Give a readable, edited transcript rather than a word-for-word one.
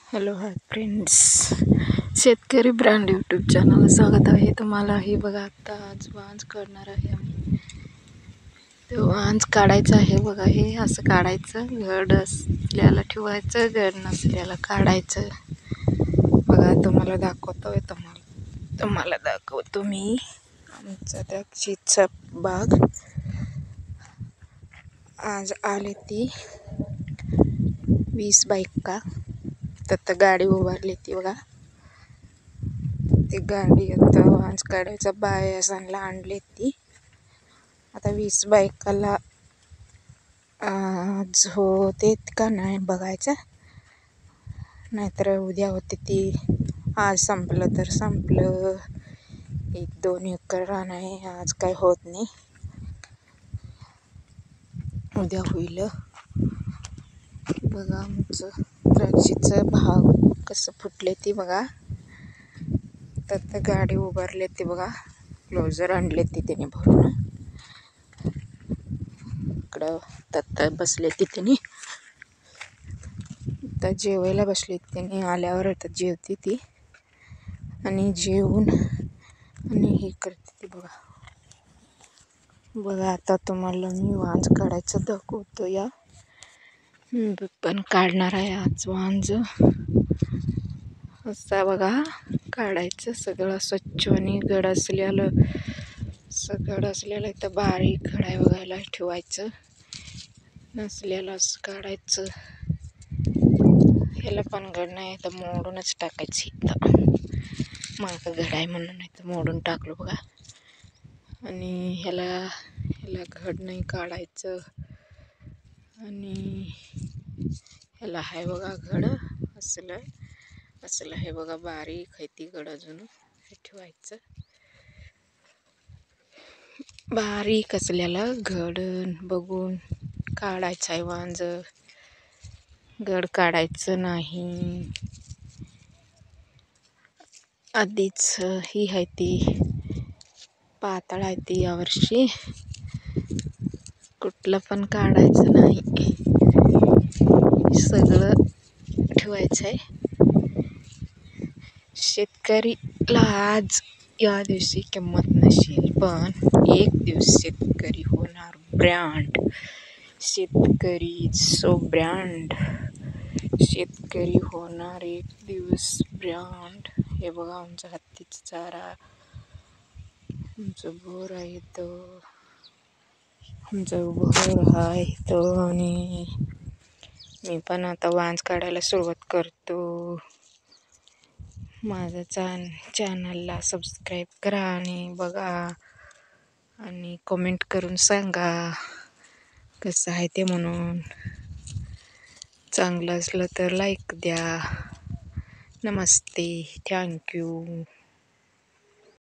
Hello hi friends, शेतकरी brand YouTube channel स्वागत आहे तुम्हाला. हे बघा, आता आज वांज काढणार आहे आम्ही. ते वांज काढायचं आहे बघा. हे असं काढायचं, घड असल्याला ठेवायचं, घड नसल्याला काढायचं. बघा तुम्हाला दाखवतोय, तुम्हाला दाखवतो मी आमचा द्राक्षीचा बाग. आज आले ती 20 बायका. तर गाडी उभारली ती बघा. ती गाडी आता वांज काढायचा बायासांना आणली ती. आता 20 बायकाला आज होते का नाही बघायचं, नाहीतर उद्या होते ती. आज संपलं तर संपलं. 1-2 एकर रान आहे, आज काय होत नाही, उद्या होईल. बघा आमचं द्राक्षीचं भाव कसं फुटले ती बघा. तर गाडी उभारली ती बघा. क्लोजर आणले ती त्याने भरून. इकडं तत्त बसले ती त्याने. तर जेवायला बसली त्याने. आल्यावर आता जेवते ती आणि जेवून आणि हे करते ती बघा. बघा आता तुम्हाला मी वांज काढायचं दाखवतो. या मी पण काढणार आहे आज वांज. असा बघा काढायचं सगळं स्वच्छ आणि घड असलेलं. सगळं असलेलं इथं बारीक घड आहे बघायला ठेवायचं, नसलेलं असं काढायचं. ह्याला पण घड नाही तर मोडूनच टाकायचं. इथं माझं घड आहे म्हणून नाही तर मोडून टाकलो बघा. आणि ह्याला घड नाही काढायचं. आणि ह्याला आहे बघा घड असलं आहे बघा, बारीक आहे ती घड. अजून हे ठेवायचं बारीक असलेला घड बघून काढायचं आहे वांज. घड काढायचं नाही. आधीच ही आहे ती पातळ आहे ती, यावर्षी कुठलं पण काढायचं नाही, सगळं ठेवायचं आहे. शेतकरीला आज या दिवशी किंमत नसेल, पण एक दिवस शेतकरी होणार ब्रँड. शेतकरी सो ब्रँड. शेतकरी होणार एक दिवस ब्रँड. हे बघा आमचा हत्तीचा चारा, आमचं बोर आहे तो, आमचं बोर आहे तो. आणि मी पण आता वांज काढायला सुरुवात करतो. माझ्या चॅनलला सबस्क्राईब करा आणि बघा आणि कमेंट करून सांगा कसं आहे ते म्हणून. चांगलं असलं तर लाईक द्या. नमस्ते, थँक्यू.